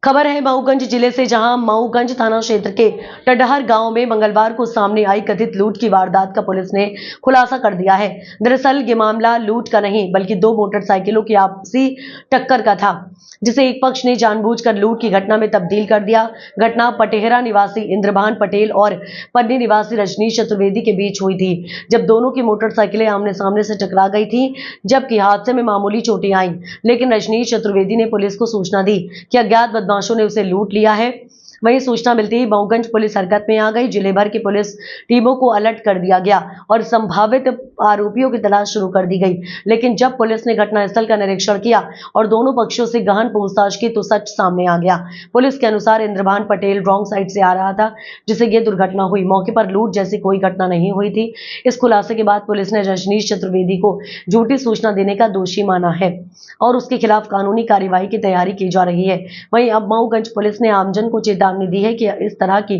खबर है मऊगंज जिले से, जहां मऊगंज थाना क्षेत्र के टडहर गांव में मंगलवार को सामने आई कथित लूट की वारदात का पुलिस ने खुलासा कर दिया है। दरअसल ये मामला लूट का नहीं बल्कि दो मोटरसाइकिलों की आपसी टक्कर का था, जिसे एक पक्ष ने जानबूझकर लूट की घटना में तब्दील कर दिया। घटना पटेहरा निवासी इंद्रभान पटेल और पन्नी निवासी रजनीश चतुर्वेदी के बीच हुई थी, जब दोनों की मोटरसाइकिलें आमने सामने से टकरा गई थी। जबकि हादसे में मामूली चोटें आईं, लेकिन रजनीश चतुर्वेदी ने पुलिस को सूचना दी कि अज्ञात बदमाशों ने उसे लूट लिया है। वहीं सूचना मिलते ही मऊगंज पुलिस हरकत में आ गई। जिले भर की पुलिस टीमों को अलर्ट कर दिया गया और संभावित आरोपियों की तलाश शुरू कर दी गई। लेकिन जब पुलिस ने घटनास्थल का निरीक्षण किया और दोनों पक्षों से गहन पूछताछ की तो सच सामने आ गया। पुलिस के अनुसार इंद्रभान पटेल रॉन्ग साइड से आ रहा था, जिससे यह दुर्घटना हुई। मौके पर लूट जैसी कोई घटना नहीं हुई थी। इस खुलासे के बाद पुलिस ने रजनीश चतुर्वेदी को झूठी सूचना देने का दोषी माना है और उसके खिलाफ कानूनी कार्यवाही की तैयारी की जा रही है। वहीं अब मऊगंज पुलिस ने आमजन को चेतावनी दी है कि इस तरह की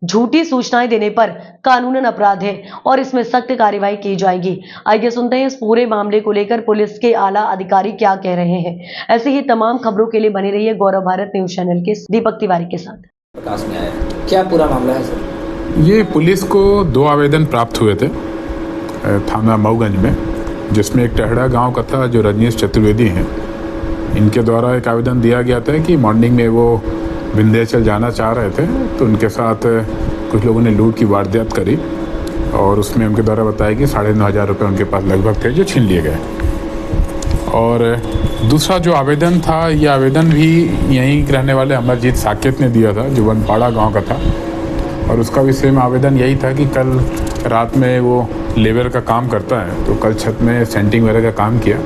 झूठी सूचनाएं देने पर कानूनन अपराध है और इसमें सख्त कार्रवाई की जाएगी। आइए सुनते हैं इस पूरे मामले को लेकर पुलिस के आला अधिकारी क्या कह रहे हैं। ऐसे ही तमाम खबरों के लिए बने रहिए गौरव भारत न्यूज चैनल के दीपक तिवारी के साथ। प्रकाश में आया क्या पूरा मामला है सर? ये पुलिस को 2 आवेदन प्राप्त हुए थे थाना मऊगंज में, जिसमें एक टहड़ा गांव का था जो रजनीश चतुर्वेदी हैं। इनके द्वारा एक आवेदन दिया गया था कि मॉर्निंग में वो विंध्याचल जाना चाह रहे थे, तो उनके साथ कुछ लोगों ने लूट की वारदात करी और उसमें उनके द्वारा बताया कि 9,500 रुपये उनके पास लगभग थे जो छीन लिए गए। और दूसरा जो आवेदन था, ये आवेदन भी यहीं रहने वाले अमरजीत साकेत ने दिया था जो वनपाड़ा गांव का था, और उसका भी सेम आवेदन यही था कि कल रात में वो लेबर का काम करता है, तो कल छत में सेंटिंग वगैरह का काम किया।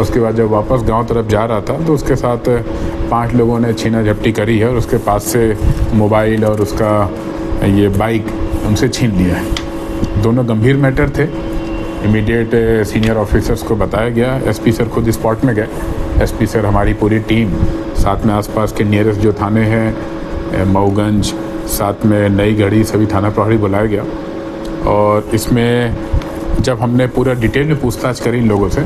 उसके बाद जब वापस गांव तरफ जा रहा था तो उसके साथ 5 लोगों ने छीना झपटी करी है और उसके पास से मोबाइल और उसका ये बाइक उनसे छीन लिया है। दोनों गंभीर मैटर थे। इमीडिएट सीनियर ऑफिसर्स को बताया गया। एसपी सर खुद स्पॉट में गए। एसपी सर, हमारी पूरी टीम, साथ में आसपास के नियरेस्ट जो थाने हैं मऊगंज, साथ में नई गढ़ी, सभी थाना प्रभारी बुलाया गया। और इसमें जब हमने पूरा डिटेल में पूछताछ करी इन लोगों से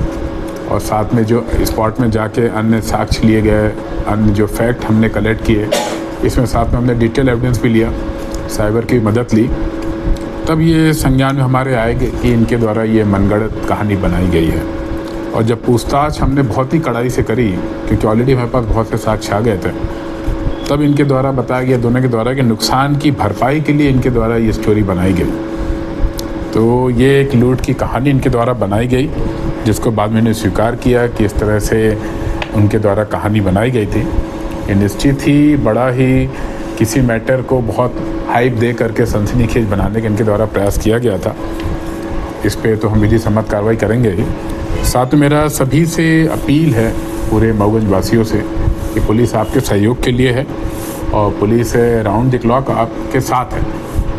और साथ में जो स्पॉट में जाके अन्य साक्ष्य लिए गए, अन्य जो फैक्ट हमने कलेक्ट किए, इसमें साथ में हमने डिटेल एविडेंस भी लिया, साइबर की मदद ली, तब ये संज्ञान में हमारे आएगा कि इनके द्वारा ये मनगढ़ंत कहानी बनाई गई है। और जब पूछताछ हमने बहुत ही कड़ाई से करी, क्योंकि ऑलरेडी हमारे पास बहुत से साक्ष्य आ गए थे, तब इनके द्वारा बताया गया, दोनों के द्वारा, कि नुकसान की भरपाई के लिए इनके द्वारा ये स्टोरी बनाई गई। तो ये एक लूट की कहानी इनके द्वारा बनाई गई, जिसको बाद में इन्हें स्वीकार किया कि इस तरह से उनके द्वारा कहानी बनाई गई थी। ये निश्चित ही बड़ा ही किसी मैटर को बहुत हाइप दे करके सनसनीखेज बनाने का इनके द्वारा प्रयास किया गया था। इस पे तो हम विधि सम्मत कार्रवाई करेंगे ही। साथ में मेरा सभी से अपील है, पूरे मऊगंज वासियों से, कि पुलिस आपके सहयोग के लिए है और पुलिस राउंड द क्लॉक आपके साथ है,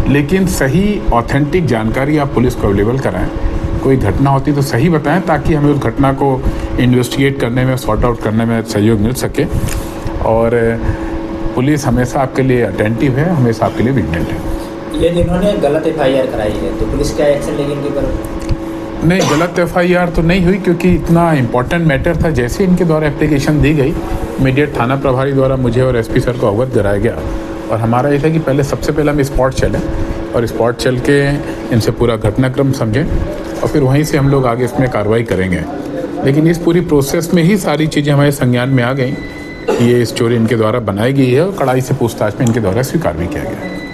लेकिन सही ऑथेंटिक जानकारी आप पुलिस को अवेलेबल कराएं। कोई घटना होती तो सही बताएं, ताकि हमें उस घटना को इन्वेस्टिगेट करने में, सॉर्ट आउट करने में सहयोग मिल सके। और पुलिस हमेशा आपके लिए अटेंटिव है, हमेशा आपके लिए विजिलेंट है। ये जिन्होंने गलत FIR कराई है, तो पुलिस क्या एक्शन लेगी इनके ऊपर? नहीं, गलत FIR तो नहीं हुई, क्योंकि इतना इम्पोर्टेंट मैटर था। जैसे इनके द्वारा एप्लीकेशन दी गई, इमीडिएट थाना प्रभारी द्वारा मुझे और SP सर को अवगत कराया गया। और हमारा ये था कि पहले सबसे पहले हम स्पॉट चलें और स्पॉट चल के इनसे पूरा घटनाक्रम समझें और फिर वहीं से हम लोग आगे इसमें कार्रवाई करेंगे। लेकिन इस पूरी प्रोसेस में ही सारी चीज़ें हमारे संज्ञान में आ गई कि ये स्टोरी इनके द्वारा बनाई गई है और कड़ाई से पूछताछ में इनके द्वारा स्वीकार भी किया गया।